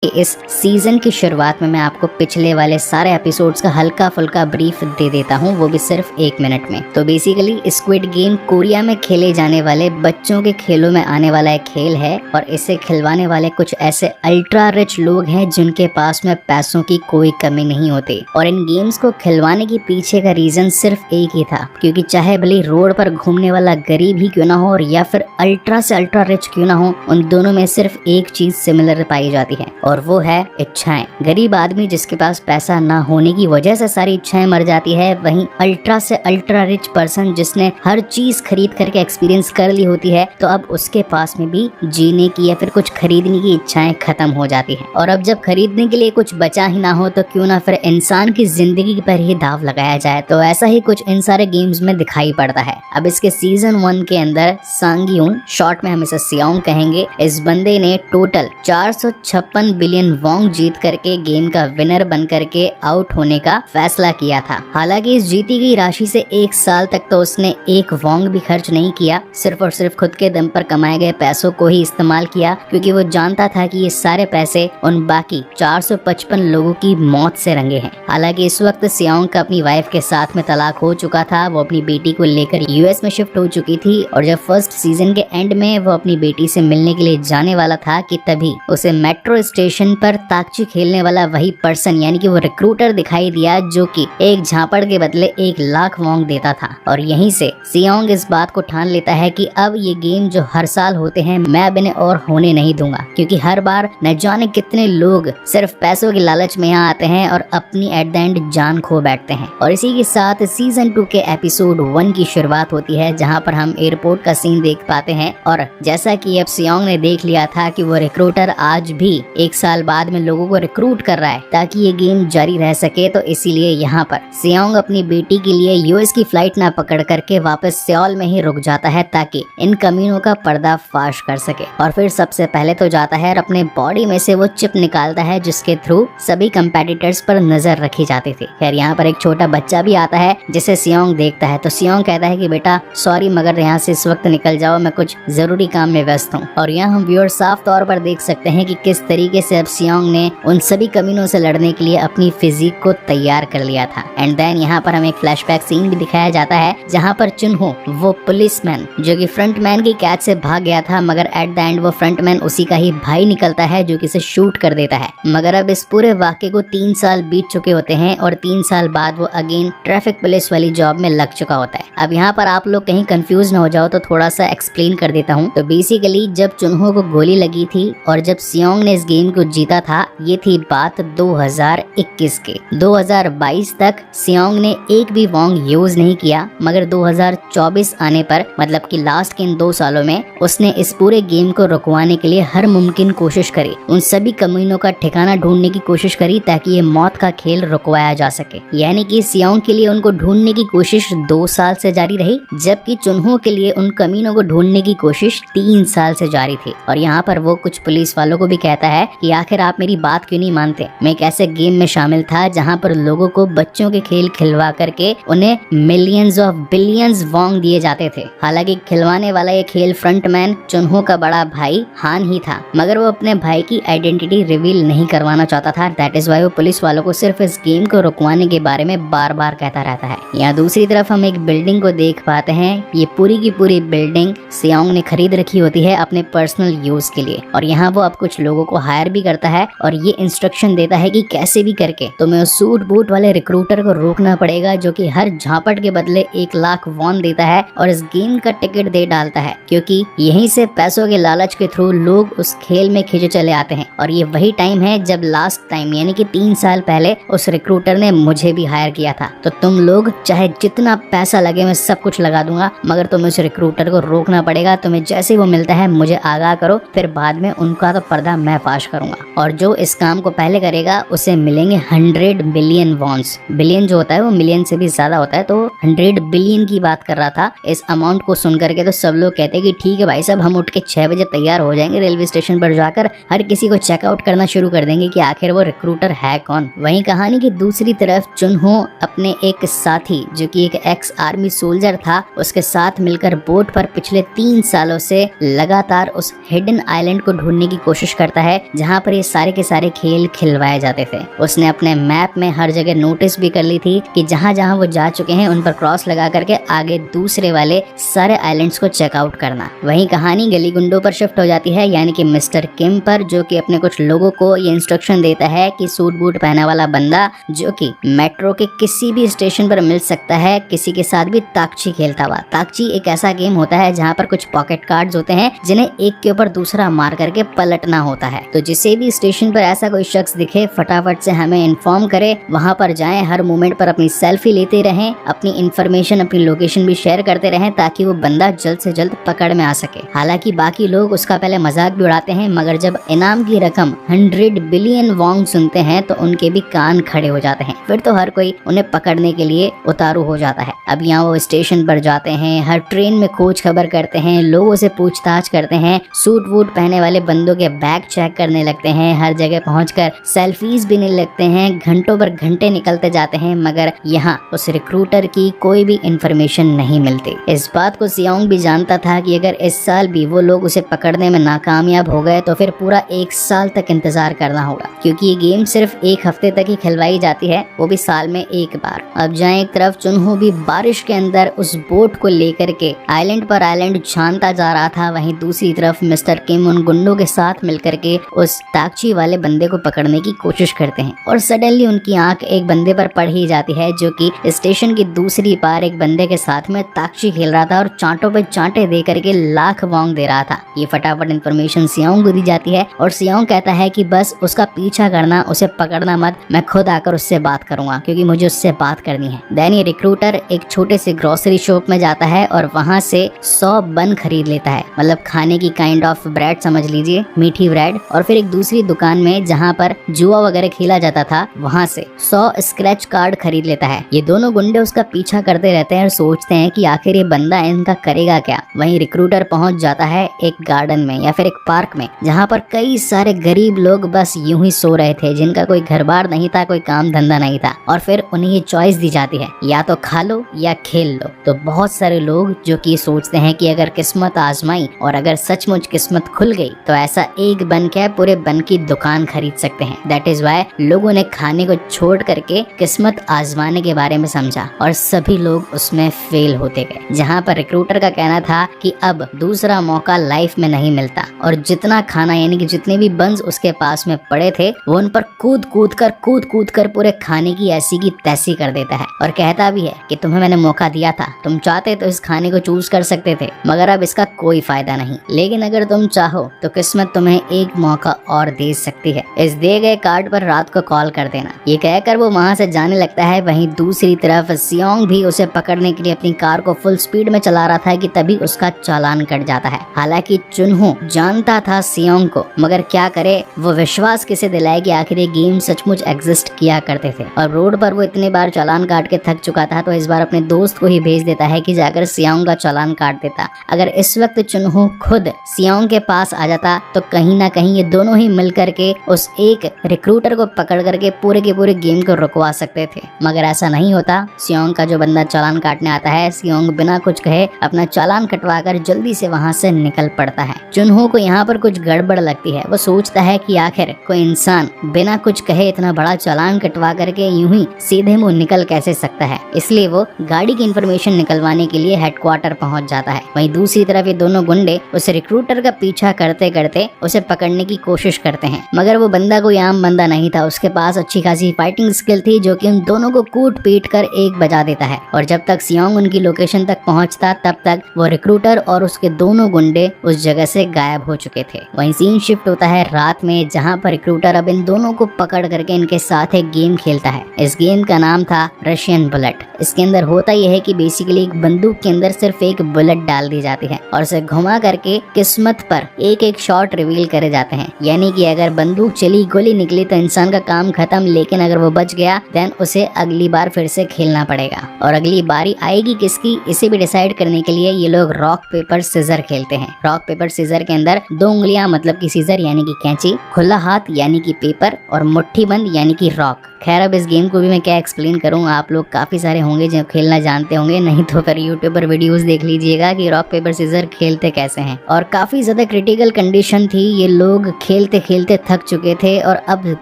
इस सीजन की शुरुआत में मैं आपको पिछले वाले सारे एपिसोड्स का हल्का फुल्का ब्रीफ दे देता हूँ, वो भी सिर्फ 1 मिनट में। तो बेसिकली स्क्विड गेम कोरिया में खेले जाने वाले बच्चों के खेलों में आने वाला एक खेल है और इसे खिलवाने वाले कुछ ऐसे अल्ट्रा रिच लोग हैं जिनके पास में पैसों की कोई कमी नहीं होती। और इन गेम्स को खिलवाने के पीछे का रीजन सिर्फ एक ही था, क्योंकि चाहे भले रोड पर घूमने वाला गरीब ही क्यों ना हो और या फिर अल्ट्रा से अल्ट्रा रिच क्यों ना हो, उन दोनों में सिर्फ एक चीज सिमिलर पाई जाती है और वो है इच्छाएं। गरीब आदमी जिसके पास पैसा ना होने की वजह से सारी इच्छाएं मर जाती है, वहीं अल्ट्रा से अल्ट्रा रिच पर्सन जिसने हर चीज खरीद करके एक्सपीरियंस कर ली होती है, तो अब उसके पास में भी जीने की या फिर कुछ खरीदने की इच्छाएं खत्म हो जाती है। और अब जब खरीदने के लिए कुछ बचा ही ना हो तो क्यों ना फिर इंसान की जिंदगी पर ही दाव लगाया जाए। तो ऐसा ही कुछ इन सारे गेम्स में दिखाई पड़ता है। अब इसके सीजन 1 के अंदर सांगियून, शॉर्ट में हम इसे सियोंग कहेंगे, इस बंदे ने टोटल 456 बिलियन वोंग जीत करके गेम का विनर बन करके आउट होने का फैसला किया था। हालांकि इस जीती गई राशि से 1 साल तक तो उसने 1 वोंग भी खर्च नहीं किया, सिर्फ और सिर्फ खुद के दम पर कमाए गए पैसों को ही इस्तेमाल किया, क्योंकि वो जानता था कि ये सारे पैसे उन बाकी 455 लोगों की मौत से रंगे हैं। हालांकि इस वक्त सियोंग का अपनी वाइफ के साथ में तलाक हो चुका था, वो अपनी बेटी को लेकर यूएस में शिफ्ट हो चुकी थी और जब फर्स्ट सीजन के एंड में वो अपनी बेटी से मिलने के लिए जाने वाला था कि तभी उसे मेट्रो स्टेशन पर ताकची खेलने वाला वही पर्सन यानी कि वो रिक्रूटर दिखाई दिया, जो कि एक झापड़ के बदले 1 लाख वोंग देता था। और यहीं से सियोंग इस बात को ठान लेता है कि अब ये गेम जो हर साल होते हैं मैं अब इन्हें और होने नहीं दूंगा, क्योंकि हर बार न जाने कितने लोग सिर्फ पैसों के लालच में यहाँ आते हैं और अपनी एट द एंड जान खो बैठते हैं। और इसी के साथ सीजन 2 के एपिसोड 1 की शुरुआत होती है, जहाँ पर हम एयरपोर्ट का सीन देख पाते हैं। और जैसा कि अब सियोंग ने देख लिया था कि वो रिक्रूटर आज भी 1 साल बाद में लोगों को रिक्रूट कर रहा है ताकि ये गेम जारी रह सके, तो इसीलिए यहाँ पर सियोंग अपनी बेटी के लिए यूएस की फ्लाइट ना पकड़ करके वापस सियोल में ही रुक जाता है ताकि इन कमीनों का पर्दाफाश कर सके। और फिर सबसे पहले तो जाता है और अपने बॉडी में से वो चिप निकालता है जिसके थ्रू सभी कंपेटिटर्स पर नजर रखी जाती थी। खैर यहाँ पर एक छोटा बच्चा भी आता है जिसे सियोंग देखता है, तो सियोंग कहता है कि बेटा सॉरी, मगर यहाँ से इस वक्त निकल जाओ, मैं कुछ जरूरी काम में व्यस्त हूँ। और यहाँ हम व्यूअर साफ तौर पर देख सकते हैं कि किस तरीके से अब सियोंग ने उन सभी कमीनों से लड़ने के लिए अपनी फिजिक को तैयार कर लिया था। एंड देन यहाँ पर हमें एक फ्लैशबैक सीन भी दिखाया जाता है जहाँ पर चुनहो, वो पुलिसमैन जो कि फ्रंटमैन की कैच से भाग गया था, मगर एट द एंड वो फ्रंटमैन उसी का ही भाई निकलता है जो कि इसे शूट कर देता है। मगर अब इस पूरे वाक्य को 3 साल बीत चुके होते हैं और 3 साल बाद वो अगेन ट्रैफिक पुलिस वाली जॉब में लग चुका होता है। अब यहाँ पर आप लोग कहीं कंफ्यूज न हो जाओ तो थोड़ा सा एक्सप्लेन कर देता हूँ। तो बेसिकली जब चुनहो को गोली लगी थी और जब सियोंग ने इस गेम को जीता था, ये थी बात 2021 के। 2022 तक सियोंग ने एक भी वोंग यूज नहीं किया, मगर 2024 आने पर मतलब कि लास्ट के इन 2 सालों में उसने इस पूरे गेम को रुकवाने के लिए हर मुमकिन कोशिश करी, उन सभी कमीनों का ठिकाना ढूंढने की कोशिश करी ताकि ये मौत का खेल रुकवाया जा सके। यानी कि सियोंग के लिए उनको ढूंढने की कोशिश 2 साल से जारी रही, जबकि चुनहो के लिए उन कमीनों को ढूंढने की कोशिश 3 साल से जारी थी। और यहाँ पर वो कुछ पुलिस वालों को भी कहता है कि आखिर आप मेरी बात क्यों नहीं मानते, मैं एक ऐसे गेम में शामिल था जहाँ पर लोगों को बच्चों के खेल खिलवा करके उन्हें मिलियंस ऑफ बिलियंस वोंग दिए जाते थे। हालांकि खिलवाने वाला ये खेल फ्रंटमैन चुनहो का बड़ा भाई हान ही था, मगर वो अपने भाई की आइडेंटिटी रिवील नहीं करवाना चाहता था। दैट इज वाई वो पुलिस वालों को सिर्फ इस गेम को रुकवाने के बारे में बार बार कहता रहता है। यहाँ दूसरी तरफ हम एक बिल्डिंग को देख पाते हैं। ये पूरी की पूरी बिल्डिंग सियोंग ने खरीद रखी होती है अपने पर्सनल यूज के लिए, और यहाँ वो अब कुछ लोगों को हायर भी करता है और ये इंस्ट्रक्शन देता है कि कैसे भी करके तुम्हें उस सूट बूट वाले रिक्रूटर को रोकना पड़ेगा जो कि हर झापट के बदले 1 लाख वोंग देता है और इस गेम का टिकट दे डालता है, क्योंकि यहीं से पैसों के लालच के थ्रू लोग उस खेल में खींचे चले आते हैं। और ये वही टाइम है जब लास्ट टाइम यानी कि 3 साल पहले उस रिक्रूटर ने मुझे भी हायर किया था। तो तुम लोग चाहे जितना पैसा लगे मैं सब कुछ लगा दूंगा, मगर तुम्हें उस रिक्रूटर को रोकना पड़ेगा। तुम्हें जैसे वो मिलता है मुझे आगाह करो, फिर बाद में उनका तो पर्दा मैं फाश करूंगा। और जो इस काम को पहले करेगा उसे मिलेंगे 100 बिलियन वॉन्स। बिलियन जो होता है वो मिलियन से भी ज्यादा होता है, तो 100 बिलियन की बात कर रहा था। इस अमाउंट को सुन करके तो सब लोग कहते हैं कि ठीक है भाई साहब, हम उठ के 6 बजे तैयार हो जाएंगे, रेलवे स्टेशन पर जाकर हर किसी को चेकआउट करना शुरू कर देंगे कि आखिर वो रिक्रूटर है कौन। वहीं कहानी की दूसरी तरफ चुनहो अपने एक साथी जो कि एक एक्स आर्मी सोल्जर था, उसके साथ मिलकर बोट पर पिछले 3 सालों से लगातार उस हिडन आइलैंड को ढूंढने की कोशिश करता है जहाँ जहाँ पर ये सारे के सारे खेल खिलवाए जाते थे। उसने अपने मैप में हर जगह नोटिस भी कर ली थी कि जहाँ जहाँ वो जा चुके हैं उन पर क्रॉस लगा करके आगे दूसरे वाले सारे आइलैंड्स को चेकआउट करना। वहीं कहानी गली गुंडों पर शिफ्ट हो जाती है, यानी कि मिस्टर किम पर, जो कि अपने कुछ लोगों को ये इंस्ट्रक्शन देता है कि सूट बूट पहना वाला बंदा जो कि मेट्रो के किसी भी स्टेशन पर मिल सकता है, किसी के साथ भी ताकची खेलता हुआ। ताकची एक ऐसा गेम होता है जहाँ पर कुछ पॉकेट कार्ड्स होते हैं जिन्हें एक के ऊपर दूसरा मार करके पलटना होता है। तो जिसे भी स्टेशन पर ऐसा कोई शख्स दिखे फटाफट से हमें इन्फॉर्म करे, वहाँ पर जाएं, हर मोमेंट पर अपनी सेल्फी लेते रहें, अपनी इन्फॉर्मेशन अपनी लोकेशन भी शेयर करते रहें ताकि वो बंदा जल्द से जल्द पकड़ में आ सके। हालांकि बाकी लोग उसका पहले मजाक भी उड़ाते हैं, मगर जब इनाम की रकम 100 बिलियन वॉन्ग सुनते हैं तो उनके भी कान खड़े हो जाते हैं। फिर तो हर कोई उन्हें पकड़ने के लिए उतारू हो जाता है। अब यहाँ वो स्टेशन पर जाते हैं, हर ट्रेन में खोज खबर करते हैं, लोगों से पूछताछ करते हैं, सूट वूट पहने वाले बंदों के बैग चेक करने लगते हैं, हर जगह पहुंचकर सेल्फीज भी लेने लगते हैं। घंटों पर घंटे निकलते जाते हैं, मगर यहाँ उस रिक्रूटर की कोई भी इंफॉर्मेशन नहीं मिलती। इस बात को सियोंग भी जानता था कि अगर इस साल भी वो लोग उसे पकड़ने में नाकामयाब हो गए तो फिर पूरा 1 साल तक इंतजार करना होगा, क्योंकि ये गेम सिर्फ 1 हफ्ते तक ही खिलवाई जाती है, वो भी साल में 1 बार। अब जहाँ एक तरफ चुनहो भी बारिश के अंदर उस बोट को लेकर के आइलैंड पर आइलैंड छानता जा रहा था, वहीं दूसरी तरफ मिस्टर किम उन गुंडों के साथ मिलकर के उस ताकची वाले बंदे को पकड़ने की कोशिश करते हैं। और सडनली उनकी आंख एक बंदे पर पड़ ही जाती है जो कि स्टेशन की दूसरी पार एक बंदे के साथ में ताकची खेल रहा था और चांटों पे चांटे दे करके लाख वॉन्ग दे रहा था। ये फटाफट इन्फॉर्मेशन सियोंग को दी जाती है और सियोंग कहता है कि बस उसका पीछा करना, उसे पकड़ना मत, मैं खुद आकर उससे बात करूंगा क्योंकि मुझे उससे बात करनी है। देन ये रिक्रूटर एक छोटे से ग्रोसरी शॉप में जाता है और वहाँ से 100 बन खरीद लेता है, मतलब खाने की काइंड ऑफ ब्रेड समझ लीजिए, मीठी ब्रेड। और फिर एक दूसरी दुकान में जहाँ पर जुआ वगैरह खेला जाता था वहाँ से 100 स्क्रैच कार्ड खरीद लेता है। ये दोनों गुंडे उसका पीछा करते रहते हैं और सोचते हैं कि आखिर ये बंदा इनका करेगा क्या। वहीं रिक्रूटर पहुंच जाता है एक गार्डन में या फिर एक पार्क में जहाँ पर कई सारे गरीब लोग बस यूं ही सो रहे थे, जिनका कोई घर बार नहीं था, कोई काम धंधा नहीं था। और फिर उन्हें ये चॉइस दी जाती है, या तो खा लो या खेल लो। तो बहुत सारे लोग जो कि सोचते हैं कि अगर किस्मत आजमाई और अगर सचमुच किस्मत खुल गई तो ऐसा एक बन क्या पूरे बन की दुकान खरीद सकते हैं। दैट इज वाई लोगों ने खाने को छोड़ करके किस्मत आजमाने के बारे में समझा और सभी लोग उसमें फेल होते गए। जहाँ पर रिक्रूटर का कहना था कि अब दूसरा मौका लाइफ में नहीं मिलता और जितना खाना यानी कि जितने भी बंस उसके पास में पड़े थे वो उन पर कूद कूद कर पूरे खाने की ऐसी की तैसी कर देता है और कहता भी है कि तुम्हें मैंने मौका दिया था, तुम चाहते तो इस खाने को चूज कर सकते थे, मगर अब इसका कोई फायदा नहीं, लेकिन अगर तुम चाहो तो किस्मत तुम्हें एक मौका और दे सकती है, इस दिए गए कार्ड पर रात को कॉल कर देना। ये कहकर वो वहाँ से जाने लगता है। वहीं दूसरी तरफ सियोंग भी उसे पकड़ने के लिए अपनी कार को फुल स्पीड में चला रहा था कि तभी उसका चालान कट जाता है। हालांकि चुनहो जानता था सियोंग को, मगर क्या करे, वो विश्वास किसे दिलाए कि आखिर ये गेम सचमुच एग्जिस्ट किया करते थे। और रोड पर वो इतनी बार चालान काट के थक चुका था तो इस बार अपने दोस्त को ही भेज देता है कि जाकर सियोंग का चालान काट देता। अगर इस वक्त चुनहो खुद सियोंग के पास आ जाता तो कहीं ना कहीं ये दोनों ही मिल करके उस एक रिक्रूटर को पकड़ करके पूरे के पूरे गेम को रुकवा सकते थे, मगर ऐसा नहीं होता। सियोंग का जो बंदा चालान काटने आता है, सियोंग बिना कुछ कहे अपना चालान कटवा कर जल्दी से वहाँ से निकल पड़ता है। चुनहो को यहाँ पर कुछ गड़बड़ लगती है। वो सोचता है कि आखिर कोई इंसान बिना कुछ कहे इतना बड़ा चालान कटवा करके यूं ही सीधे मुंह निकल कैसे सकता है, इसलिए वो गाड़ी की इंफॉर्मेशन निकलवाने के लिए हेडक्वार्टर पहुंच जाता है। वहीं दूसरी तरफ ये दोनों गुंडे उस रिक्रूटर का पीछा करते करते उसे पकड़ने की कोशिश करते हैं, मगर वो बंदा कोई आम बंदा नहीं था। उसके पास अच्छी खासी फाइटिंग स्किल थी जो कि उन दोनों को कूट पीट कर एक बजा देता है। और जब तक सियोंग उनकी लोकेशन तक पहुंचता तब तक वो रिक्रूटर और उसके दोनों गुंडे उस जगह से गायब हो चुके थे। वहीं सीन शिफ्ट होता है रात में, जहां पर रिक्रूटर अब इन दोनों को पकड़ करके इनके साथ एक गेम खेलता है। इस गेम का नाम था रशियन बुलेट। इसके अंदर होता यह है कि बेसिकली एक बंदूक के अंदर सिर्फ एक बुलेट डाल दी जाती है और उसे घुमा करके किस्मत पर एक एक शॉट रिवील करे जाते हैं। यानी कि अगर बंदूक चली, गोली निकली तो इंसान का काम खत्म, लेकिन अगर वो बच गया देन उसे अगली बार फिर से खेलना पड़ेगा। और अगली बारी आएगी किसकी, इसे भी डिसाइड करने के लिए ये लोग रॉक पेपर सीजर खेलते हैं। रॉक पेपर सीजर के अंदर 2 उंगलियां मतलब कि सीजर यानी कि कैंची, खुला हाथ यानी कि पेपर और मुट्ठी बंद यानी कि रॉक। खैर अब इस गेम को भी मैं क्या एक्सप्लेन करूं, आप लोग काफी सारे होंगे जो खेलना जानते होंगे, नहीं तो फिर यूट्यूब पर वीडियोस देख लीजिएगा कि रॉक पेपर सीजर खेलते कैसे हैं। और काफी ज्यादा क्रिटिकल कंडीशन थी, ये लोग खेल खेलते खेलते थक चुके थे और अब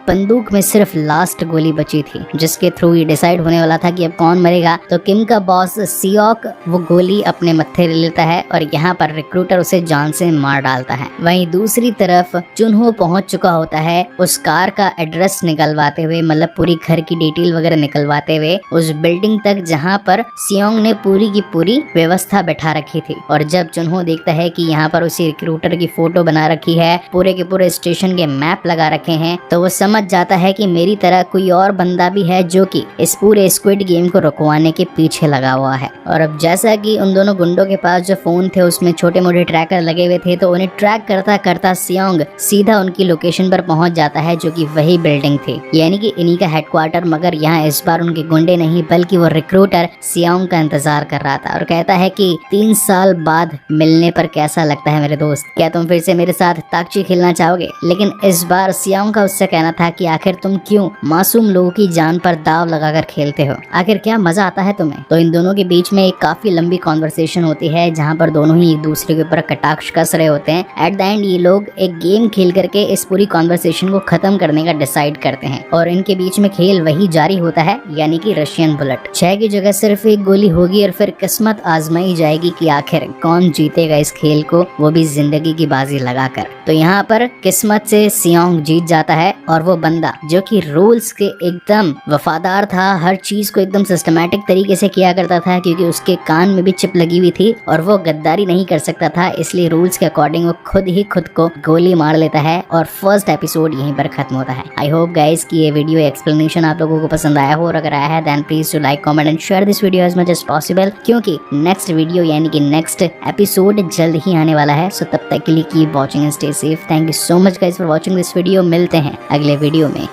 बंदूक में सिर्फ लास्ट गोली बची थी, जिसके थ्रू ये डिसाइड होने वाला था कि अब कौन मरेगा। तो किम का बॉस सियोक वो गोली अपने मत्थे ले लेता है और यहाँ पर रिक्रूटर उसे जान से मार डालता है। वहीं दूसरी तरफ चुनहो पहुंच चुका होता है उस कार का एड्रेस निकलवाते हुए, मतलब पूरी घर की डिटेल वगैरह निकलवाते हुए उस बिल्डिंग तक जहाँ पर सियोंग ने पूरी की पूरी व्यवस्था बैठा रखी थी। और जब चुनहो देखता है कि यहाँ पर उसी रिक्रूटर की फोटो बना रखी है, पूरे के पूरे स्टेशन के मैप लगा रखे हैं, तो वो समझ जाता है कि मेरी तरह कोई और बंदा भी है जो कि इस पूरे स्क्विड गेम को रुकवाने के पीछे लगा हुआ है। और अब जैसा कि उन दोनों गुंडों के पास जो फोन थे उसमें छोटे मोटे ट्रैकर लगे हुए थे, तो उन्हें ट्रैक करता करता सियोंग सीधा उनकी लोकेशन पर पहुंच जाता है, जो कि वही बिल्डिंग थी, यानी कि इन्हीं का हेडक्वार्टर। मगर यहाँ इस बार उनके गुंडे नहीं बल्कि वो रिक्रूटर सियोंग का इंतजार कर रहा था और कहता है कि 3 साल बाद मिलने पर कैसा लगता है मेरे दोस्त, क्या तुम फिर से मेरे साथ ताकची खेलना चाहोगे? लेकिन इस बार सियोंग का उससे कहना था कि आखिर तुम क्यों मासूम लोगों की जान पर दाव लगाकर खेलते हो, आखिर क्या मजा आता है तुम्हें? तो इन दोनों के बीच में एक काफी लंबी कॉन्वर्सेशन होती है जहाँ पर दोनों ही एक दूसरे के ऊपर कटाक्ष कस रहे होते हैं। एट द एंड ये लोग एक गेम खेल करके इस पूरी कॉन्वर्सेशन को खत्म करने का डिसाइड करते हैं और इनके बीच में खेल वही जारी होता है, यानी कि रशियन बुलेट। 6 की जगह सिर्फ एक गोली होगी और फिर किस्मत आजमाई जाएगी कि आखिर कौन जीतेगा इस खेल को, वो भी जिंदगी की बाजी लगाकर। तो यहाँ पर किस्मत से सियोंग जीत जाता है और वो बंदा जो कि रूल्स के एकदम वफादार था, हर चीज को एकदम सिस्टमैटिक तरीके से किया करता था, क्योंकि उसके कान में भी चिप लगी हुई थी और वो गद्दारी नहीं कर सकता था, इसलिए रूल्स के अकॉर्डिंग वो खुद ही खुद को गोली मार लेता है और फर्स्ट एपिसोड यहीं पर खत्म होता है। आई होप गाइस कि ये वीडियो एक्सप्लेनेशन आप लोगों को पसंद आया हो, और अगर आया है then please to like, comment and share this video as much as possible, क्योंकि नेक्स्ट वीडियो यानी कि नेक्स्ट एपिसोड जल्द ही आने वाला है। सो तब तक के लिए keep watching and stay safe. Thank you so much guys for watching this video. मिलते हैं अगले वीडियो में।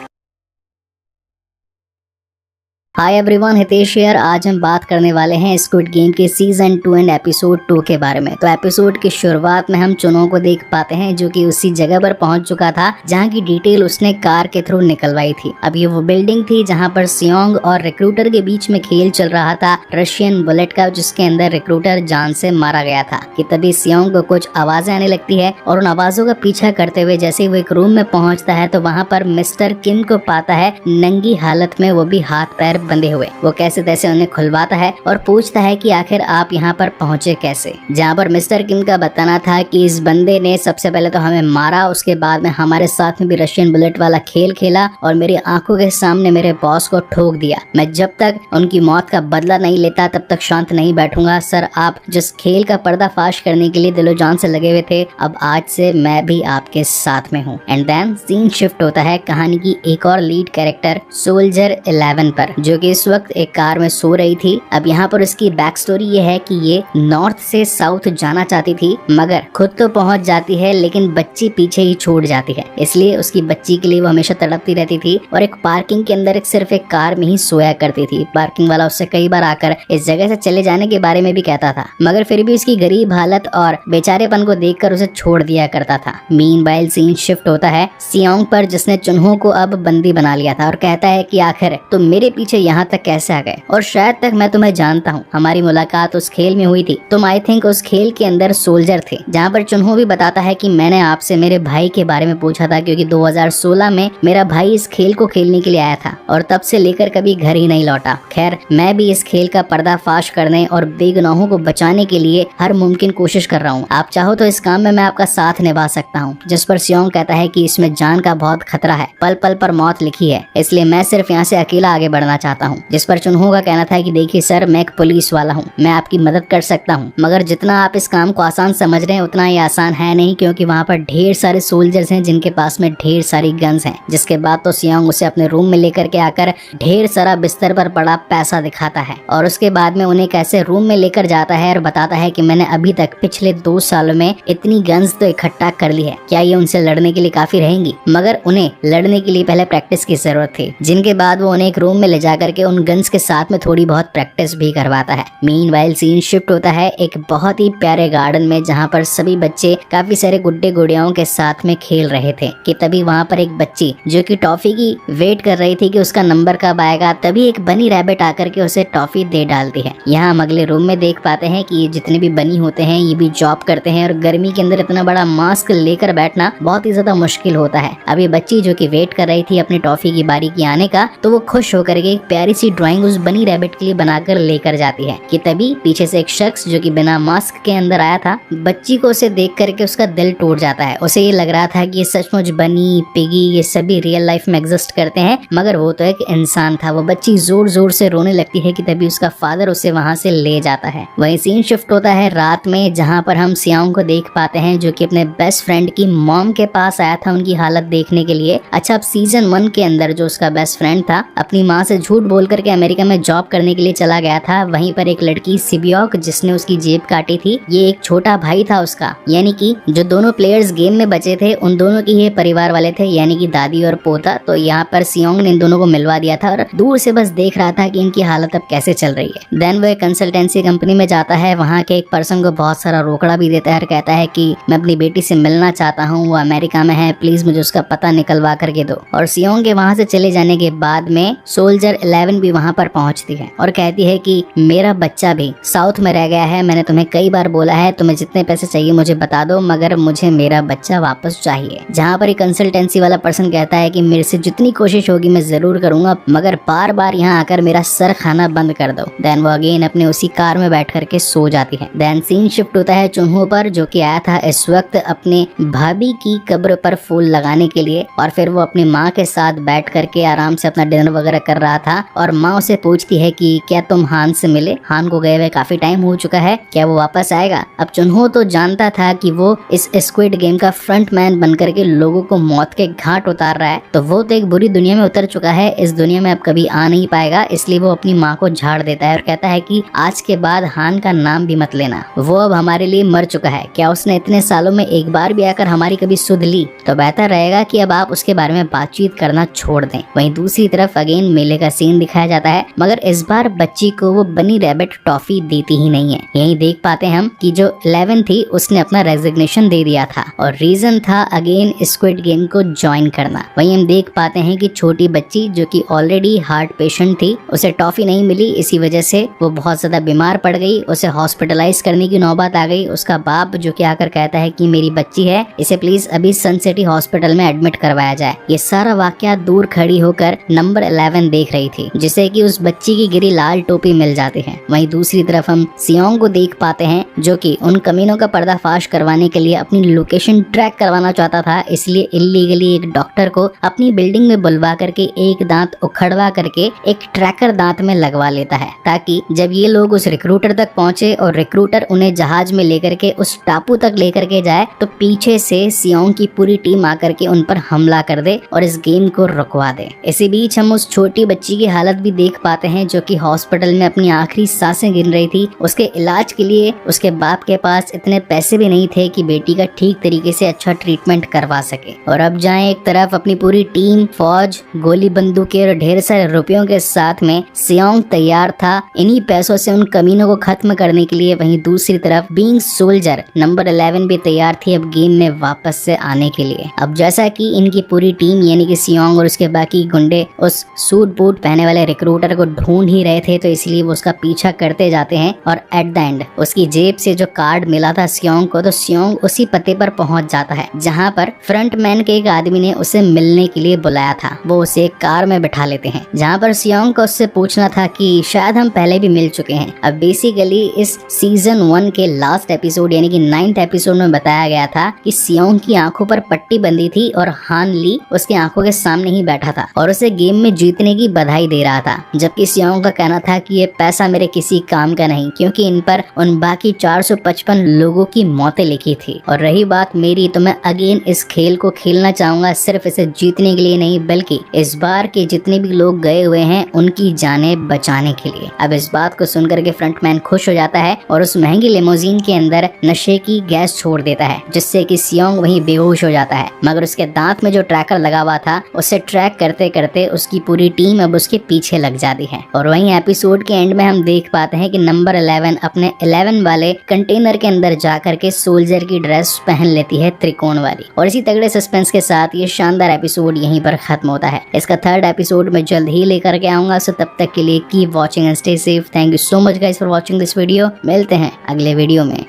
Hi everyone, Hitesh here. आज हम बात करने वाले हैं स्क्विड गेम के सीजन 2 एंड एपिसोड 2 के बारे में। तो एपिसोड की शुरुआत में हम चुनहो को देख पाते हैं जो कि उसी जगह पर पहुंच चुका था जहां की डिटेल उसने कार के थ्रू निकलवाई थी। अब ये वो बिल्डिंग थी जहां पर सियोंग और रिक्रूटर के बीच में खेल चल रहा था रशियन बुलेट का, जिसके अंदर रिक्रूटर जान से मारा गया था। कि तभी सियोंग को कुछ आवाजें आने लगती है और उन आवाजों का पीछा करते हुए जैसे ही वो एक रूम में पहुंचता है तो वहाँ पर मिस्टर किम को पाता है नंगी हालत में, वो भी हाथ पैर बंधे हुए। वो कैसे तैसे उन्हें खुलवाता है और पूछता है कि आखिर आप यहाँ पर पहुँचे कैसे। जहाँ पर मिस्टर किम का बताना था कि इस बंदे ने सबसे पहले तो हमें मारा, उसके बाद में हमारे साथ में भी रशियन बुलेट वाला खेल खेला और मेरी आंखों के सामने मेरे बॉस को ठोक दिया। मैं जब तक उनकी मौत का बदला नहीं लेता तब तक शांत नहीं बैठूंगा। सर, आप जिस खेल का पर्दाफाश करने के लिए दिलो जान से लगे हुए थे, अब आज से मैं भी आपके साथ में हूँ। एंड देन सीन शिफ्ट होता है कहानी की एक और लीड कैरेक्टर सोल्जर 11 पर, जो कि इस वक्त एक कार में सो रही थी। अब यहाँ पर उसकी बैक स्टोरी ये है कि ये नॉर्थ से साउथ जाना चाहती थी, मगर खुद तो पहुंच जाती है लेकिन बच्ची पीछे ही छोड़ जाती है। इसलिए उसकी बच्ची के लिए वो हमेशा तड़पती रहती थी और एक पार्किंग के अंदर सिर्फ एक कार में ही सोया करती थी। पार्किंग वाला उससे कई बार आकर इस जगह से चले जाने के बारे में भी कहता था, मगर फिर भी उसकी गरीब हालत और बेचारेपन को देखकर उसे छोड़ दिया करता था। मीनवाइल सीन शिफ्ट होता है सियोंग पर, जिसने चुनहो को अब बंदी बना लिया था और कहता है कि आखिर तुम मेरे पीछे यहाँ तक कैसे आ गए, और शायद तक मैं तुम्हें जानता हूँ। हमारी मुलाकात उस खेल में हुई थी, तुम आई थिंक उस खेल के अंदर सोल्जर थे। जहाँ पर चुनहो भी बताता है कि मैंने आपसे मेरे भाई के बारे में पूछा था, क्योंकि 2016 में मेरा भाई इस खेल को खेलने के लिए आया था और तब से लेकर कभी घर ही नहीं लौटा। खैर, मैं भी इस खेल का पर्दाफाश करने और बेगुनाहों को बचाने के लिए हर मुमकिन कोशिश कर रहा हूँ। आप चाहो तो इस काम में मैं आपका साथ निभा सकता हूँ। जिस पर सियोंग कहता है कि इसमें जान का बहुत खतरा है, पल पल पर मौत लिखी है, इसलिए मैं सिर्फ यहाँ से अकेला आगे बढ़ना चाहता हूँ। जिस पर चुनहो का कहना था कि देखिए सर, मैं एक पुलिस वाला हूँ, मैं आपकी मदद कर सकता हूँ, मगर जितना आप इस काम को आसान समझ रहे हैं उतना ही आसान है नहीं, क्योंकि वहाँ पर ढेर सारे सोल्जर्स हैं जिनके पास में ढेर सारी गन्स हैं। जिसके बाद तो सियोंग उसे अपने रूम में लेकर के आकर ढेर सारा बिस्तर पर पड़ा पैसा दिखाता है और उसके बाद में उन्हें कैसे रूम में लेकर जाता है और बताता है कि मैंने अभी तक पिछले 2 सालों में इतनी गन्स तो इकट्ठा कर ली है, क्या ये उनसे लड़ने के लिए काफी रहेंगी? मगर उन्हें लड़ने के लिए पहले प्रैक्टिस की जरूरत थी। जिनके बाद वो उन्हें एक रूम में ले जा जा करके उन गन्स के साथ में थोड़ी बहुत प्रैक्टिस भी करवाता है। मीनवाइल सीन शिफ्ट होता है एक बहुत ही प्यारे गार्डन में, जहाँ पर सभी बच्चे काफी सारे गुड्डे गुड़ियाओं के साथ में खेल रहे थे कि तभी वहाँ पर एक बच्ची जो कि टॉफी की वेट कर रही थी कि उसका नंबर कब आएगा, तभी एक बनी रैबिट आकर के उसे टॉफी दे डालती है। यहाँ हम अगले रूम में देख पाते हैं कि ये जितने भी बनी होते हैं ये भी जॉब करते हैं, और गर्मी के अंदर इतना बड़ा मास्क लेकर बैठना बहुत ही ज्यादा मुश्किल होता है। अभी बच्ची जो कि वेट कर रही थी अपनी टॉफी की बारी की आने का, तो वो खुश होकर के एक प्यारी सी ड्राइंग उस बनी रैबिट के लिए बनाकर लेकर जाती है कि तभी पीछे से एक शख्स जो कि बिना मास्क के अंदर आया था, बच्ची को उसे देख करके उसका दिल टूट जाता है। उसे ये लग रहा था कि ये सचमुच बनी पिगी ये सभी रियल लाइफ में एग्जिस्ट करते हैं, मगर वो तो एक इंसान था। वो बच्ची जोर जोर से रोने लगती है कि तभी उसका फादर उसे वहाँ से ले जाता है। वही सीन शिफ्ट होता है रात में, जहाँ पर हम सियांग को देख पाते हैं जो कि अपने बेस्ट फ्रेंड की मॉम के पास आया था उनकी हालत देखने के लिए। अच्छा, अब सीजन 1 के अंदर जो उसका बेस्ट फ्रेंड था अपनी माँ से झूठ बोल करके अमेरिका में जॉब करने के लिए चला गया था। वहीं पर एक लड़की सिबियोक जिसने उसकी जेब काटी थी, ये एक छोटा भाई था उसका, यानी कि जो दोनों प्लेयर्स गेम में बचे थे उन दोनों के ये परिवार वाले थे, यानी कि दादी और पोता। तो यहाँ पर सियोंग ने इन दोनों को मिलवा दिया था और दूर से बस देख रहा था कि इनकी हालत अब कैसे चल रही है। देन वो एक कंसल्टेंसी कंपनी में जाता है, वहाँ के एक पर्सन को बहुत सारा रोकड़ा भी देता है और कहता है कि मैं अपनी बेटी से मिलना चाहता हूँ, वो अमेरिका में है, प्लीज मुझे उसका पता निकलवा करके दो। और सियोंग के वहाँ से चले जाने के बाद में सोल्जर 11 भी वहाँ पर पहुँचती है और कहती है कि मेरा बच्चा भी साउथ में रह गया है, मैंने तुम्हें कई बार बोला है तुम्हें जितने पैसे चाहिए मुझे बता दो, मगर मुझे मेरा बच्चा वापस चाहिए। जहाँ पर एक कंसल्टेंसी वाला पर्सन कहता है कि मेरे से जितनी कोशिश होगी मैं जरूर करूंगा, मगर बार बार यहाँ आकर मेरा सर खाना बंद कर दो। देन वो अगेन अपने उसी कार में बैठ करके सो जाती है। देन सीन शिफ्ट होता है चुन्हो पर, जो कि आया था इस वक्त अपने भाभी की कब्र पर फूल लगाने के लिए, और फिर वो अपनी माँ के साथ बैठ करके आराम से अपना डिनर वगैरह कर रहा था। और माँ उसे पूछती है कि क्या तुम हान से मिले, हान को गए हुए काफी टाइम हो चुका है, क्या वो वापस आएगा। अब चुन्हो तो जानता था कि वो इस स्क्विड गेम का फ्रंट मैन बन करके लोगों को मौत के घाट उतार रहा है, तो वो तो एक बुरी दुनिया में उतर चुका है, इस दुनिया में अब कभी आ नहीं पाएगा। इसलिए वो अपनी माँ को झाड़ देता है और कहता है कि आज के बाद हान का नाम भी मत लेना, वो अब हमारे लिए मर चुका है। क्या उसने इतने सालों में एक बार भी आकर हमारी कभी सुध ली, तो बेहतर रहेगा कि अब आप उसके बारे में बातचीत करना छोड़ दें। वहीं दूसरी तरफ अगेन मेले का सीन दिखाया जाता है, मगर इस बार बच्ची को वो बनी रैबिट टॉफी देती ही नहीं है। यही देख पाते हैं हम कि जो 11 थी उसने अपना रेजिग्नेशन दे दिया था और रीजन था अगेन स्क्विड गेम को ज्वाइन करना। वहीं हम देख पाते हैं कि छोटी बच्ची जो कि ऑलरेडी हार्ट पेशेंट थी, उसे टॉफी नहीं मिली, इसी वजह से वो बहुत ज्यादा बीमार पड़ गई, उसे हॉस्पिटलाइज करने की नौबत आ गई। उसका बाप जो कि आकर कहता है कि मेरी बच्ची है, इसे प्लीज अभी सन सिटी हॉस्पिटल में एडमिट करवाया जाए। ये सारा वाकया दूर खड़ी होकर नंबर 11 देख रही थी, जिससे कि उस बच्ची की गिरी लाल टोपी मिल जाती है। वहीं दूसरी तरफ हम सियोंग को देख पाते हैं जो कि उन कमीनों का पर्दाफाश करवाने के लिए अपनी लोकेशन ट्रैक करवाना चाहता था, इसलिए इल्लीगली एक डॉक्टर को अपनी बिल्डिंग में बुलवा करके एक दांत उखड़वा करके एक ट्रैकर दांत में लगवा लेता है, ताकि जब ये लोग उस रिक्रूटर तक पहुंचे और रिक्रूटर उन्हें जहाज में लेकर के उस टापू तक लेकर के जाए, तो पीछे से सियोंग की पूरी टीम आकर के उन पर हमला कर दे और इस गेम को रुकवा दे। इसी बीच हम उस छोटी बच्ची की हालत भी देख पाते हैं जो कि हॉस्पिटल में अपनी आखिरी सांसें गिन रही थी। उसके इलाज के लिए उसके बाप के पास इतने पैसे भी नहीं थे कि बेटी का ठीक तरीके से अच्छा ट्रीटमेंट करवा सके। और अब जहाँ एक तरफ अपनी पूरी टीम, फौज, गोली बंदूकें और ढेर सारे रुपयों के साथ में सियोंग तैयार था इन्हीं पैसों से उन कमीनों को खत्म करने के लिए, वहीं दूसरी तरफ बीइंग सोल्जर नंबर 11 भी तैयार थी अब गेम में वापस से आने के लिए। अब जैसा कि इनकी पूरी टीम यानी कि सियोंग और उसके बाकी गुंडे उस सूट बूट पहने वाले रिक्रूटर को ढूंढ ही रहे थे, तो इसलिए वो उसका पीछा करते जाते हैं और एट द एंड उसकी जेब से जो कार्ड मिला था सियोंग को, तो सियोंग उसी पते पर पहुंच जाता है जहां पर फ्रंट मैन के एक आदमी ने उसे मिलने के लिए बुलाया था। वो उसे एक कार में बैठा लेते हैं जहां पर सियोंग को उससे पूछना था कि शायद हम पहले भी मिल चुके हैं। अब बेसिकली इस सीजन 1 के लास्ट एपिसोड यानी कि 9th एपिसोड में बताया गया था कि सियोंग की आंखों पर पट्टी बंधी थी और हान ली उसकी आंखों के सामने ही बैठा था और उसे गेम में जीतने की बधाई दे रहा था, जबकि सियोंग का कहना था कि ये पैसा मेरे किसी काम का नहीं, क्योंकि इन पर उन बाकी 455 लोगों की मौतें लिखी थी। और रही बात मेरी, तो मैं अगेन इस खेल को खेलना चाहूंगा सिर्फ इसे जीतने के लिए नहीं, बल्कि इस बार के जितने भी लोग गए हुए हैं उनकी जानें बचाने के लिए। अब इस बात को सुनकर के फ्रंटमैन खुश हो जाता है और उस महंगी लिमोजीन के अंदर नशे की गैस छोड़ देता है, जिससे कि सियोंग वहीं बेहोश हो जाता है। मगर उसके दांत में जो ट्रैकर लगा हुआ था उसे ट्रैक करते करते उसकी पूरी टीम अब उसके पीछे लग जाती है। और वहीं एपिसोड के एंड में हम देख पाते हैं कि नंबर 11 अपने 11 वाले कंटेनर के अंदर जाकर के सोल्जर की ड्रेस पहन लेती है, त्रिकोण वाली। और इसी तगड़े सस्पेंस के साथ ये शानदार एपिसोड यहीं पर खत्म होता है। इसका थर्ड एपिसोड मैं जल्द ही लेकर के आऊंगा। सो तब तक के लिए keep watching and stay safe. Thank you so much guys for watching this video. मिलते हैं अगले वीडियो में।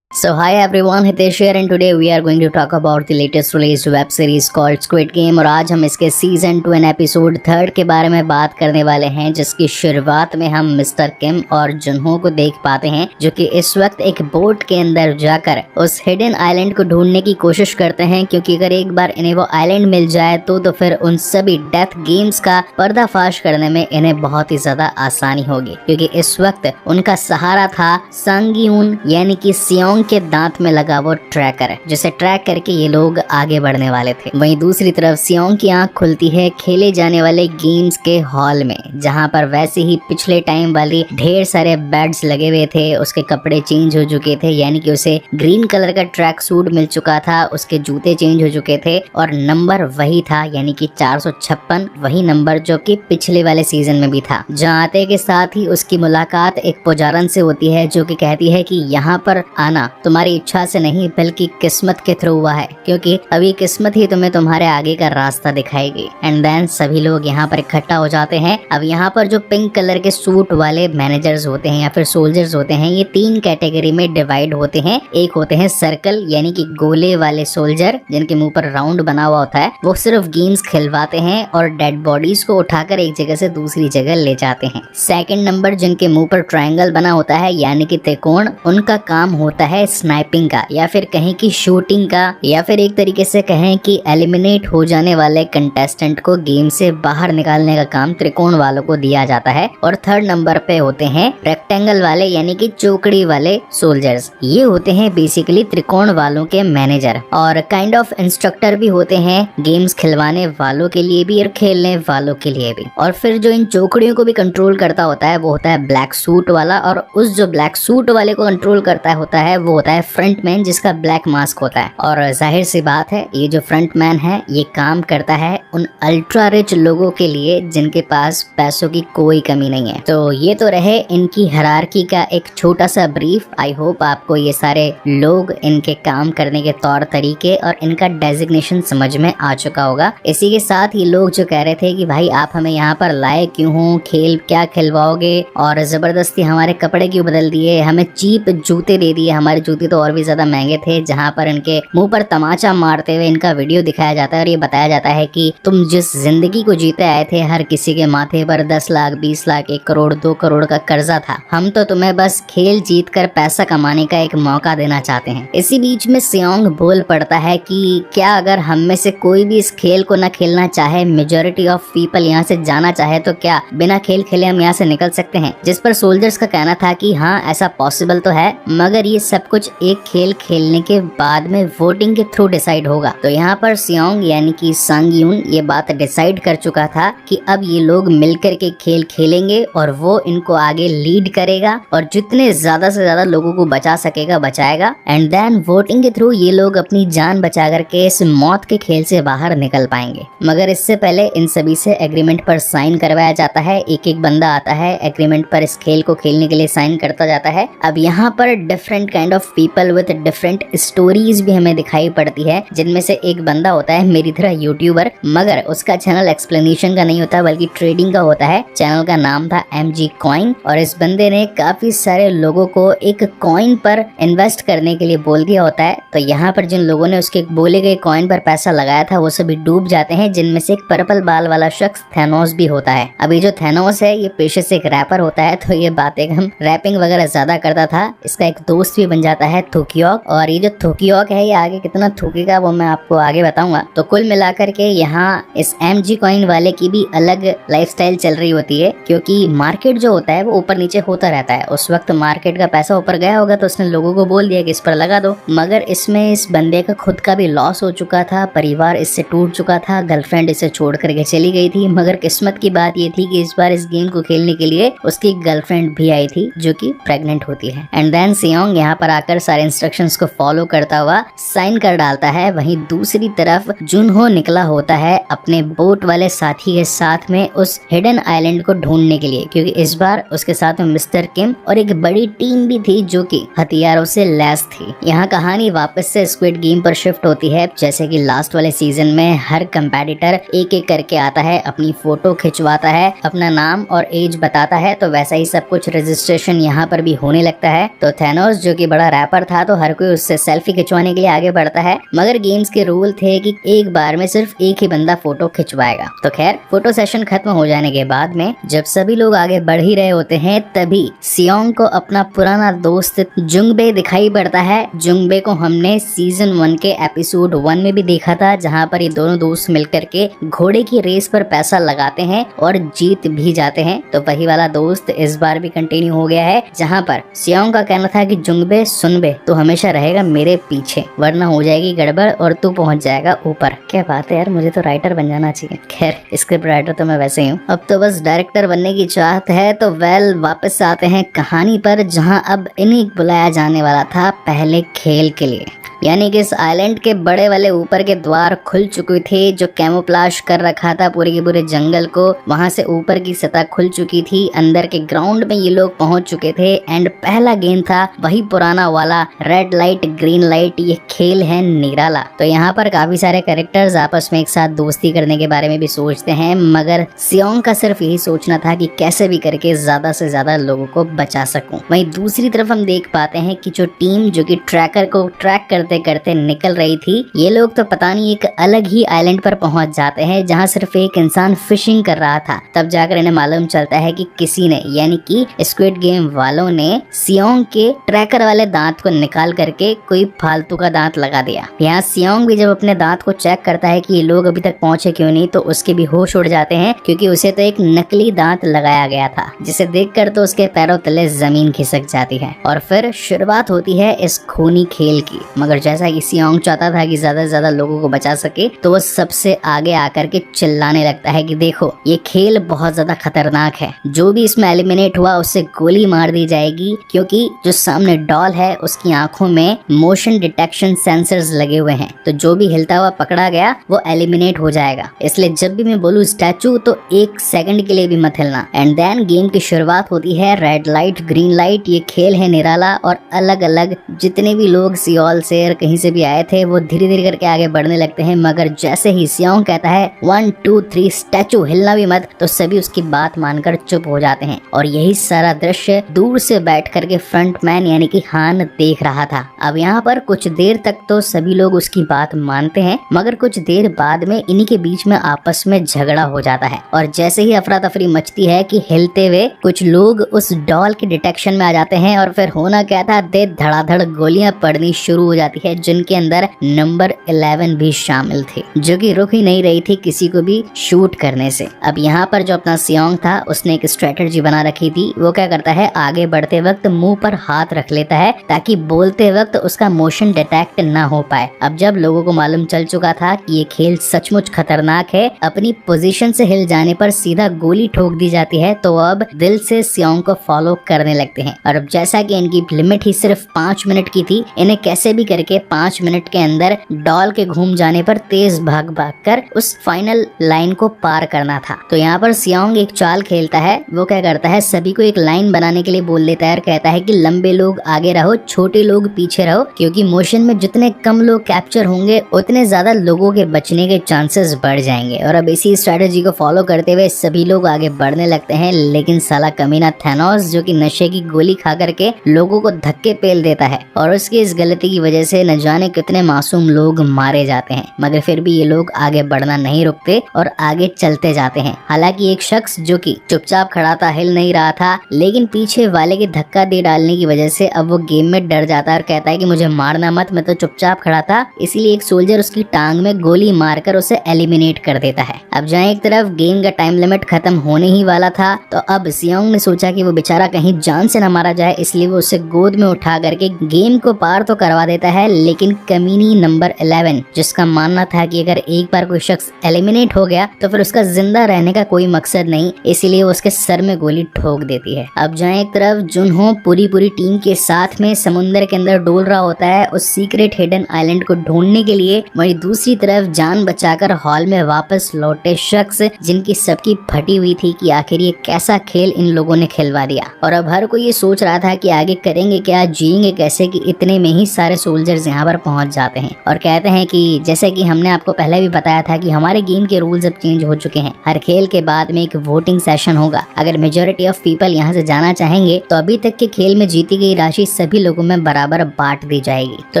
So hi everyone, Hitesh here and today we are going to talk about the latest released web series called Squid Game। और आज हम इसके season 2 and episode 3 के बारे में बात करने वाले हैं, जिसकी शुरुआत में हम मिस्टर किम और जुनहो को देख पाते हैं, जो कि इस वक्त एक बोट के अंदर जाकर उस हिडन आइलैंड को ढूंढने की कोशिश करते हैं, क्योंकि अगर एक बार इन्हें वो आइलैंड मिल जाए तो फिर उन सभी डेथ गेम्स का पर्दाफाश करने में इन्हें बहुत ही ज्यादा आसानी होगी, क्योंकि इस वक्त उनका सहारा था सांगयून यानी कि सियोंग के दांत में लगा वो ट्रैकर, जिसे ट्रैक करके ये लोग आगे बढ़ने वाले थे। वहीं दूसरी तरफ सियोंग की आंख खुलती है खेले जाने वाले गेम्स के हॉल में, जहां पर वैसे ही पिछले टाइम वाली ढेर सारे बेड्स लगे हुए थे। उसके कपड़े चेंज हो चुके थे, यानी कि उसे ग्रीन कलर का ट्रैक सूट मिल चुका था, उसके जूते चेंज हो चुके थे और नंबर वही था, यानी कि 456, वही नंबर जो कि पिछले वाले सीजन में भी था। जहाँ आते के साथ ही उसकी मुलाकात एक पुजारन से होती है, जो कि कहती है कि यहाँ पर आना तुम्हारी इच्छा से नहीं बल्कि किस्मत के थ्रू हुआ है, क्योंकि अभी किस्मत ही तुम्हें तुम्हारे आगे का रास्ता दिखाएगी। एंड देन सभी लोग यहाँ पर इकट्ठा हो जाते हैं। अब यहाँ पर जो पिंक कलर के सूट वाले मैनेजर्स होते हैं या फिर सोल्जर्स होते हैं, ये 3 कैटेगरी में डिवाइड होते हैं। एक होते हैं सर्कल यानी कि गोले वाले सोल्जर, जिनके मुंह पर राउंड बना हुआ होता है, वो सिर्फ गेम्स खिलवाते हैं और डेड बॉडीज को उठाकर एक जगह से दूसरी जगह ले जाते हैं। सेकंड नंबर जिनके मुंह पर ट्रायंगल बना होता है यानी कि त्रिकोण, उनका काम होता है स्नाइपिंग का या फिर कहें कि शूटिंग का, या फिर एक तरीके से कहें कि एलिमिनेट हो जाने वाले कंटेस्टेंट को गेम से बाहर निकालने का काम त्रिकोण वालों को दिया जाता है। और थर्ड नंबर पे होते हैं रेक्टेंगल वाले यानी कि चौकड़ी वाले सोल्जर्स। ये होते हैं बेसिकली त्रिकोण वालों के मैनेजर और काइंड ऑफ इंस्ट्रक्टर भी होते हैं, गेम्स खिलवाने वालों के लिए भी और खेलने वालों के लिए भी। और फिर जो इन चौकड़ियों को भी कंट्रोल करता होता है वो होता है ब्लैक सूट वाला, और उस जो ब्लैक सूट वाले को कंट्रोल करता है वो होता है फ्रंट मैन, जिसका ब्लैक मास्क होता है। और जाहिर सी बात है ये जो फ्रंट मैन है ये काम करता है उन अल्ट्रा रिच लोगों के लिए जिनके पास पैसों की कोई कमी नहीं है। तो ये तो रहे इनकी हायरार्की का एक छोटा सा ब्रीफ। आई होप आपको ये सारे लोग, इनके काम करने के तौर तरीके और इनका डेजिग्नेशन समझ में आ चुका होगा। इसी के साथ ये लोग जो कह रहे थे कि भाई आप हमें यहाँ पर लाए क्यों हो, खेल क्या खिलवाओगे और जबरदस्ती हमारे कपड़े क्यों बदल दिए, हमें चीप जूते दे दिए, हमारे जूते तो और भी ज्यादा महंगे थे, जहाँ पर इनके मुंह पर तमाचा मारते हुए इनका वीडियो दिखाया जाता है और ये बताया जाता है कि तुम जिस जिंदगी को जीते आए थे हर किसी के माथे पर 10 लाख 20 लाख 1 करोड़ 2 करोड़ का कर्जा था, हम तो तुम्हें बस खेल जीत कर पैसा कमाने का एक मौका देना चाहते हैं। इसी बीच में सियोंग बोल पड़ता है कि क्या अगर हम में से कोई भी इस खेल को न खेलना चाहे, मेजोरिटी ऑफ पीपल यहाँ से जाना चाहे, तो क्या बिना खेल खेले हम यहाँ से निकल सकते हैं? जिस पर सोल्जर्स का कहना था कि हाँ ऐसा पॉसिबल तो है, मगर ये सब कुछ एक खेल खेलने के बाद में वोटिंग के थ्रू डिसाइड होगा। तो यहाँ पर सियोंग यानी कि सांगयून ये बात डिसाइड कर चुका था कि अब ये लोग मिलकर के खेल खेलेंगे और वो इनको आगे लीड करेगा और जितने ज्यादा से ज्यादा लोगों को बचा सकेगा बचाएगा। एंड देन वोटिंग के थ्रू ये लोग अपनी जान बचा करके इस मौत के खेल से बाहर निकल पाएंगे। मगर इससे पहले इन सभी से एग्रीमेंट पर साइन करवाया जाता है। एक एक बंदा आता है एग्रीमेंट पर इस खेल को खेलने के लिए साइन करता जाता है। अब यहाँ पर different kind of people with different stories भी हमें दिखाई पड़ती है, जिनमें से एक बंदा होता है मेरी तरह यूट्यूबर, मगर उसका चैनल एक्सप्लेनेशन का नहीं होता बल्कि ट्रेडिंग का होता है। चैनल का नाम था MG कॉइन और इस बंदे ने काफी सारे लोगों को एक कॉइन पर इन्वेस्ट करने के लिए बोल दिया होता है। तो यहाँ पर जिन लोगों ने उसके बोले गए कॉइन पर पैसा लगाया था वो सभी डूब जाते हैं, जिनमें से एक पर्पल बाल वाला शख्स थैनोस भी होता है। अभी जो थैनोस है ये पेशे से एक रैपर होता है, तो ये बातें हम रैपिंग वगैरह ज्यादा करता था। इसका एक दोस्त भी बन जाता है थुकियोक, और ये जो थुकियोक है ये आगे कितना थूकेगा वो मैं आपको आगे बताऊंगा। तो कुल मिलाकर के यहाँ इस MG कॉइन वाले की भी अलग लाइफस्टाइल चल रही होती है, क्योंकि मार्केट जो होता है वो ऊपर नीचे होता रहता है। उस वक्त मार्केट का पैसा ऊपर गया होगा तो उसने लोगों को बोल दिया कि इस पर लगा दो, मगर इसमें इस बंदे का खुद का भी लॉस हो चुका था, परिवार इससे टूट चुका था, गर्लफ्रेंड इसे छोड़ करके चली गई थी। मगर किस्मत की बात ये थी कि इस बार इस गेम को खेलने के लिए उसकी गर्लफ्रेंड भी आई थी जो कि प्रेग्नेंट होती है। एंड देन सियोंग यहाँ पर ऊपर आकर सारे इंस्ट्रक्शंस को फॉलो करता हुआ साइन कर डालता है। वहीं दूसरी तरफ जुनहो निकला होता है अपने बोट वाले साथी के साथ में उस हिडन आइलैंड को ढूंढने के लिए, क्योंकि इस बार उसके साथ में मिस्टर किम और एक बड़ी टीम भी थी जो कि हथियारों से लैस थी। यहाँ कहानी वापस से स्क्विड गेम पर शिफ्ट होती है। जैसे कि लास्ट वाले सीजन में हर कंपेटिटर एक एक करके आता है, अपनी फोटो खिंचवाता है, अपना नाम और एज बताता है, तो वैसा ही सब कुछ रजिस्ट्रेशन यहाँ पर भी होने लगता है। तो थैनोस जो कि बड़ा रैपर था, तो हर कोई उससे सेल्फी खिंचवाने के लिए आगे बढ़ता है, मगर गेम्स के रूल थे कि एक बार में सिर्फ एक ही बंदा फोटो खिंचवाएगा। तो खैर फोटो सेशन खत्म हो जाने के बाद में जब सभी लोग आगे बढ़ ही रहे होते हैं, तभी सियोंग को अपना पुराना दोस्त जुंगबे दिखाई पड़ता है। जुंगबे को हमने सीजन 1 के एपिसोड 1 में भी देखा था, जहाँ पर ये दोनों दोस्त मिलकर के घोड़े की रेस पर पैसा लगाते हैं और जीत भी जाते हैं। तो वही वाला दोस्त इस बार भी कंटिन्यू हो गया है, जहाँ पर सियोंग का कहना था कि जुंगबे सुन बे, तू हमेशा रहेगा मेरे पीछे, वरना हो जाएगी गड़बड़ और तू पहुंच जाएगा ऊपर। क्या बात है यार, मुझे तो राइटर बन जाना चाहिए। खैर स्क्रिप्ट राइटर तो मैं वैसे ही हूँ, अब तो बस डायरेक्टर बनने की चाहत है। तो वेल वापस आते हैं कहानी पर, जहाँ अब इन्हीं बुलाया जाने वाला था पहले खेल के लिए। यानी कि इस आइलैंड के बड़े वाले ऊपर के द्वार खुल चुके थे, जो कैमोफ्लेज कर रखा था पूरे के पूरे जंगल को। वहां से ऊपर की सतह खुल चुकी थी, अंदर के ग्राउंड में ये लोग पहुंच चुके थे। एंड पहला गेम था वही पुराना वाला रेड लाइट ग्रीन लाइट, ये खेल है निराला। तो यहाँ पर काफी सारे कैरेक्टर्स आपस में एक साथ दोस्ती करने के बारे में भी सोचते हैं, मगर सियोंग का सिर्फ यही सोचना था कि कैसे भी करके ज्यादा से ज्यादा लोगों को बचा सकूं। वहीं दूसरी तरफ हम देख पाते हैं कि जो टीम जो कि ट्रैकर को ट्रैक करते करते निकल रही थी, ये लोग तो पता नहीं एक अलग ही आइलैंड पर पहुंच जाते हैं, जहां सिर्फ एक इंसान फिशिंग कर रहा था। तब जाकर इन्हें मालूम चलता है कि किसी ने, यानी कि स्क्विड गेम वालों ने सियोंग के ट्रैकर वाले दांत को निकाल करके कोई फालतू का दांत लगा दिया। यहाँ सियोंग भी जब अपने दांत को चेक करता है कि ये लोग अभी तक पहुंचे क्यों नहीं, तो उसके भी होश उड़ जाते हैं, क्योंकि उसे तो एक नकली दांत लगाया गया था, जिसे देखकर तो उसके पैरों तले जमीन खिसक जाती है। और फिर शुरुआत होती है इस खूनी खेल की। मगर जैसा कि सियोंग चाहता था कि ज्यादा से ज्यादा लोगों को बचा सके, तो वो सबसे आगे आकर के चिल्लाने लगता है कि देखो ये खेल बहुत ज्यादा खतरनाक है, जो भी इसमें एलिमिनेट हुआ उससे गोली मार दी जाएगी, क्योंकि जो सामने डॉल है उसकी आंखों में मोशन डिटेक्शन सेंसर्स लगे हुए हैं, तो जो भी हिलता हुआ पकड़ा गया वो एलिमिनेट हो जाएगा। इसलिए जब भी मैं बोलूँ स्टैचू, तो एक सेकंड के लिए भी मत हिलना। एंड देन गेम की शुरुआत होती है। रेड लाइट ग्रीन लाइट, ये खेल है निराला, और अलग अलग जितने भी लोग सियोल से कहीं से भी आए थे वो धीरे धीरे करके आगे बढ़ने लगते हैं। मगर जैसे ही सियोंग कहता है 1 2 3 स्टैचू, हिलना भी मत, तो सभी उसकी बात मानकर चुप हो जाते हैं। और यही सारा दृश्य दूर से बैठ करके फ्रंटमैन यानी कि हान देख रहा था। अब यहाँ पर कुछ देर तक तो सभी लोग उसकी बात मानते हैं, मगर कुछ देर बाद में इन्हीं के बीच में आपस में झगड़ा हो जाता है। और जैसे ही अफरा तफरी मचती है कि हिलते हुए कुछ लोग उस डॉल के डिटेक्शन में आ जाते हैं, और फिर होना क्या था, दे धड़ाधड़ गोलियां पड़नी शुरू हो जाती है, जिनके अंदर नंबर 11 भी शामिल थी, जो कि रुक ही नहीं रही थी किसी को भी शूट करने से। अब यहाँ पर जो अपना सियोंग था, उसने एक स्ट्रेटजी बना रखी थी। वो क्या करता है, आगे बढ़ते वक्त मुंह पर हाथ रख लेता है, ताकि बोलते वक्त उसका मोशन डिटेक्ट ना हो पाए। अब जब लोगों को मालूम चल चुका था कि ये खेल सचमुच खतरनाक है, अपनी पोजीशन से हिल जाने पर सीधा गोली ठोक दी जाती है, तो अब दिल से सियोंग को फॉलो करने लगते हैं। और अब जैसा कि इनकी लिमिट ही सिर्फ 5 मिनट की थी, इन्हें कैसे भी करके 5 मिनट के अंदर डॉल के घूम जाने पर तेज भाग कर उस फाइनल लाइन को पार करना था। तो यहाँ पर सियोंग एक चाल खेलता है। वो क्या करता है, सभी को एक लाइन बनाने के लिए बोल देता है और कहता है कि लंबे लोग आगे रहो, छोटे लोग पीछे रहो, क्योंकि मोशन में जितने कम लोग कैप्चर होंगे उतने ज्यादा लोगों के बचने के चांसेस बढ़ जाएंगे। और अब इसी स्ट्रेटेजी को फॉलो करते हुए सभी लोग आगे बढ़ने लगते हैं। लेकिन साला कमीना थैनोस, जो कि नशे की गोली खा करके लोगों को धक्के पेल देता है, और उसकी इस गलती की वजह से न जाने कितने मासूम लोग मारे जाते हैं। मगर फिर भी ये लोग आगे बढ़ना नहीं रुकते और आगे चलते जाते हैं। हालांकि एक शख्स जो कि चुपचाप खड़ा था, हिल नहीं रहा था, लेकिन पीछे वाले के धक्का दे डालने की वजह से अब वो गेम में डर जाता है और कहता है कि मुझे मारना मत, मैं तो चुपचाप खड़ा था। इसीलिए एक सोल्जर उसकी टांग में गोली मारकर उसे एलिमिनेट कर देता है। अब जहाँ एक तरफ गेम का टाइम लिमिट खत्म होने ही वाला था, तो अब सियोंग ने सोचा कि वो बेचारा कहीं जान से न मारा जाए, इसलिए वो उसे गोद में उठा करके गेम को पार तो करवा देता है, है, लेकिन कमीनी नंबर 11 जिसका मानना था कि अगर एक बार कोई शख्स एलिमिनेट हो गया तो फिर उसका जिंदा रहने का कोई मकसद नहीं, इसीलिए वो उसके सर में गोली ठोक देती है। अब जहाँ एक तरफ जुनहो पूरी टीम के साथ में समुद्र के अंदर डोल रहा होता है उस सीक्रेट हिडन आइलैंड को ढूंढने के लिए, वहीं दूसरी तरफ जान बचाकर हॉल में वापस लौटे शख्स जिनकी सबकी फटी हुई थी कि आखिर ये कैसा खेल इन लोगों ने खिलवा दिया। और अब हर कोई ये सोच रहा था कि आगे करेंगे क्या, जिएंगे कैसे कि इतने में ही सारे सोल्जर्स यहाँ पर पहुंच जाते हैं और कहते हैं कि जैसे कि हमने आपको पहले भी बताया था कि हमारे गेम के रूल्स अब चेंज हो चुके हैं। हर खेल के बाद में एक वोटिंग सेशन होगा। अगर मेजोरिटी ऑफ पीपल यहाँ से जाना चाहेंगे तो अभी तक के खेल में जीती गई राशि सभी लोगों में बराबर बांट दी जाएगी। तो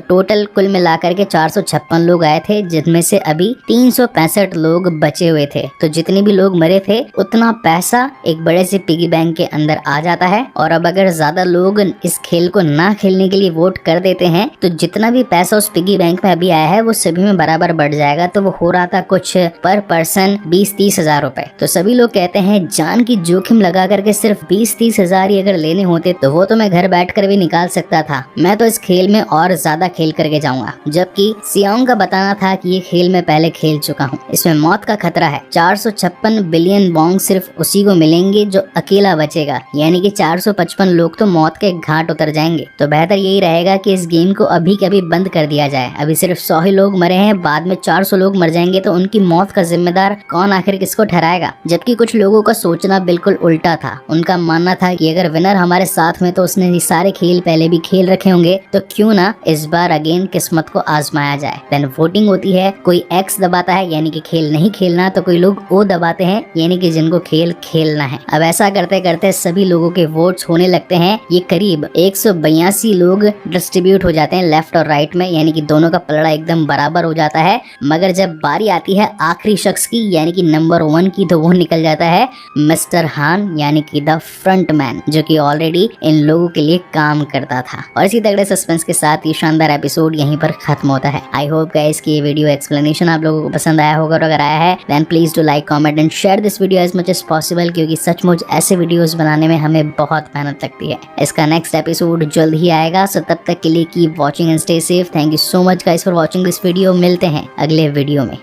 टोटल कुल मिलाकर के 456 लोग आए थे, जिनमें से अभी 365 लोग बचे हुए थे। तो जितने भी लोग मरे थे उतना पैसा एक बड़े से पिगी बैंक के अंदर आ जाता है। और अब अगर ज्यादा लोग इस खेल को ना खेलने के लिए वोट कर देते हैं तो जितना भी पैसा उस पिगी बैंक में अभी आया है वो सभी में बराबर बढ़ जाएगा। तो वो हो रहा था कुछ पर पर्सन 20-30 हजार रुपए। तो सभी लोग कहते हैं जान की जोखिम लगा करके सिर्फ 20-30 हजार ही अगर लेने होते तो वो तो मैं घर बैठकर भी निकाल सकता था। मैं तो इस खेल में और ज्यादा खेल करके जाऊंगा। जबकि सियांग का बताना था कि ये खेल मैं पहले खेल चुका हूँ, इसमें मौत का खतरा है। 456 बिलियन बॉन्ग सिर्फ उसी को मिलेंगे जो अकेला बचेगा, यानी कि 455 लोग तो मौत के घाट उतर जाएंगे। तो बेहतर यही रहेगा कि इस गेम को अभी कभी बंद कर दिया जाए। अभी सिर्फ 100 ही लोग मरे हैं, बाद में 400 लोग मर जाएंगे तो उनकी मौत का जिम्मेदार कौन आखिर किसको ठहराएगा। जबकि कुछ लोगों का सोचना बिल्कुल उल्टा था। उनका मानना था कि अगर विनर हमारे साथ में तो उसने ये सारे खेल पहले भी खेल रखे होंगे, तो क्यों ना इस बार अगेन किस्मत को आजमाया जाए। देन वोटिंग होती है, कोई एक्स दबाता है यानी कि खेल नहीं खेलना, तो कोई लोग ओ दबाते हैं यानी कि जिनको खेल खेलना है। अब ऐसा करते करते सभी लोगों के वोट्स होने लगते हैं। ये करीब 182 लोग डिस्ट्रीब्यूट हो जाते हैं लेफ्ट और राइट में, यानी कि दोनों का पलड़ा एकदम बराबर हो जाता है। मगर जब बारी आती है आखिरी शख्स की यानी कि नंबर 1 की, तो वो निकल जाता है मिस्टर हान यानी कि द फ्रंट मैन, जो कि ऑलरेडी इन लोगों के लिए काम करता था। और इसी तगड़े सस्पेंस के साथ ये शानदार एपिसोड यहीं पर खत्म होता है। आई होप गाइस कि ये वीडियो एक्सप्लेनेशन आप लोगों को पसंद आया होगा, और अगर आया है then please do like, comment and share this video as much as possible, क्योंकि सचमुच ऐसे वीडियोस बनाने में हमें बहुत मेहनत लगती है। इसका नेक्स्ट एपिसोड जल्द ही आएगा, सो तब तक के लिए keep watching and stay safe. Thank you so much guys for watching this video. मिलते हैं अगले वीडियो में।